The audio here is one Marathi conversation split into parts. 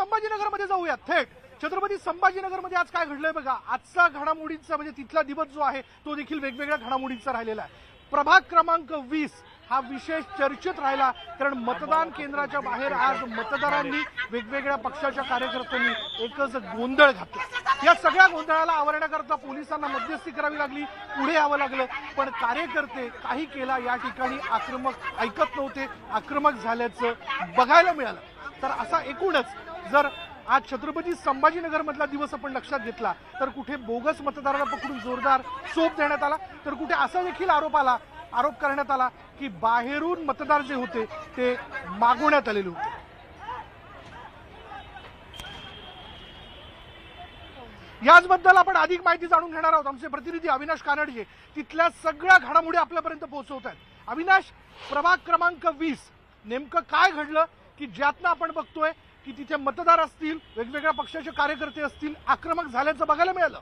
संभाजीनगरमध्ये जाऊयात थेट। छत्रपती संभाजीनगरमध्ये आज काय घडलंय बघा। आजचा घडामोडींचा म्हणजे तिथला दिवस जो आहे तो देखील वेगवेगळ्या घडामोडींचा राहिलेला आहे। प्रभाग क्रमांक 20 हा विशेष चर्चेत राहिला, कारण मतदान केंद्राच्या बाहेर आज मतदारांनी वेगवेगळ्या पक्षाच्या कार्यकर्त्यांनी एकच गोंधळ घातला। या सगळ्या गोंधळाला आवरण्याकरता पोलिसांना मध्यस्थी करावी लागली, पुढे यावं लागलं, पण कार्यकर्ते काही केला या ठिकाणी आक्रमक ऐकत नव्हते, आक्रमक झाल्याचं बघायला मिळालं। तर असा एकूणच जर आज छत्रपती संभाजीनगर मधला दिवस आपण लक्षात घेतला तर कुठे बोगस मतदाराला पकडून जोरदार चोप देण्यात आला, तर कुठे असा देखील आरोप करण्यात आला की बाहेरून मतदार जे होते ते मागवण्यात आलेले होते। याचबद्दल आपण अधिक माहिती जाणून घेणार आहोत। आमचे प्रतिनिधी अविनाश कानडे तिथल्या सगळ्या घडामोडी आपल्यापर्यंत पोहोचवत आहेत। अविनाश, प्रभाग क्रमांक 20 नेमकं काय घडलं की ज्यातनं आपण बघतोय की तिथे मतदार असतील, वेगवेगळ्या पक्षाचे कार्यकर्ते असतील, आक्रमक झाल्याचं बघायला मिळालं।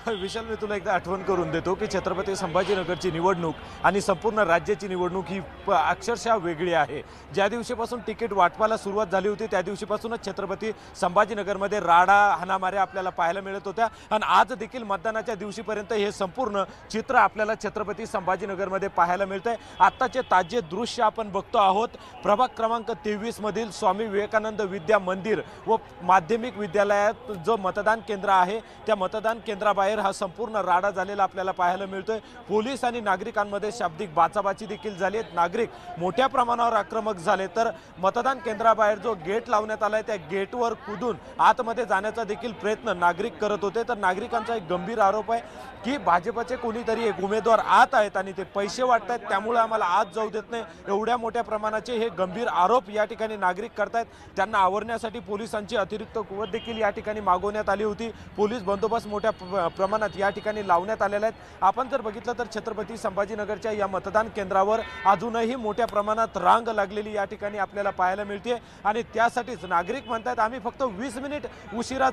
विशाल, मी तुला एकदा आठवण करून देतो की छत्रपती संभाजीनगरची निवडणूक आणि संपूर्ण राज्याची निवडणूक ही अक्षरशः वेगळी आहे। ज्या दिवशीपासून तिकीट वाटपाला सुरुवात झाली होती त्या दिवशीपासूनच छत्रपती संभाजीनगरमध्ये राडा हाणामाऱ्या आपल्याला पाहायला मिळत होत्या आणि आज देखील मतदानाच्या दिवशीपर्यंत हे संपूर्ण चित्र आपल्याला छत्रपती संभाजीनगरमध्ये पाहायला मिळतंय। आत्ताचे ताजे दृश्य आपण बघतो आहोत। प्रभाग क्रमांक 23 मधील स्वामी विवेकानंद विद्या मंदिर व माध्यमिक विद्यालयात जो मतदान केंद्र आहे त्या मतदान केंद्राबाहेर हा संपूर्ण राडा झालेला आपल्याला पाहायला मिळतोय। पोलीस आणि नागरिकांमध्ये शाब्दिक बाचाबाची देखील झाली आहे। नागरिक मोठ्या प्रमाणावर आक्रमक झाले, तर मतदान केंद्राबाहेर जो गेट लावण्यात आलाय त्या गेटवर कुदून आतमध्ये जाण्याचा देखील प्रयत्न नागरिक करत होते। तर नागरिकांचा एक गंभीर आरोप आहे की भाजपचे कोणीतरी एक उमेदवार आत आहेत आणि ते पैसे वाटतात, त्यामुळे आम्हाला आत जाऊ देत नाही, एवढ्या मोठ्या प्रमाणाचे हे गंभीर आरोप या ठिकाणी नागरिक करतायत। त्यांना आवरण्यासाठी पोलिसांची अतिरिक्त कुवत देखील या ठिकाणी मागवण्यात आली होती। पोलीस बंदोबस्त मोठ्या प्रमाणात या ठिकाणी लावण्यात आलेला आहे। आपण जर बघितलं तर छत्रपती संभाजीनगरच्या या मतदान केंद्रावर अजूनही मोठ्या प्रमाणात रांग लागलेली या ठिकाणी आपल्याला पाहायला मिळते आणि त्यासाठीच नागरिक म्हणतात आम्ही फक्त 20 मिनिट उशिरा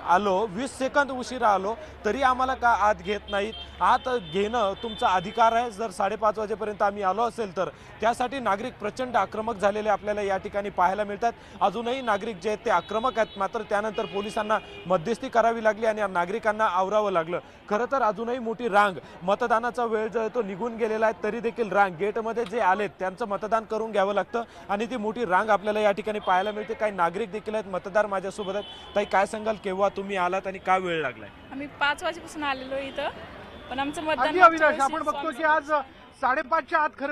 आलो, 20 सेकंद उशिरा आलो तरी आम्हाला का आत घेत नाहीत। आत घेणं तुमचा अधिकार आहे, जर 5:30 वाजेपर्यंत आम्ही आलो असेल तर। त्यासाठी नागरिक प्रचंड आक्रमक झालेले आपल्याला या ठिकाणी पाहायला मिळतात। अजूनही नागरिक जे आहेत ते आक्रमक आहेत, मात्र त्यानंतर पोलिसांना मध्यस्थी करावी लागली आणि नागरिकांना आवरावं लागलं। खरं तर अजूनही मोठी रांग, मतदानाचा वेळ जो आहे तो निघून गेलेला आहे तरी देखील रांग, गेटमध्ये जे आलेत त्यांचं मतदान करून घ्यावं लागतं आणि ती मोठी रांग आपल्याला या ठिकाणी पाहायला मिळते। काही नागरिक देखील आहेत, मतदार माझ्यासोबत आहेत। ताई, काय सांगाल, केव्हा तुम्ही आलात आणि का वेळ लागलाय? आम्ही 5 वाजेपासून आलेलो इथं, पण आमचं मतदान अविनाश, आपण बघतो की आज 5:30च्या आत खरं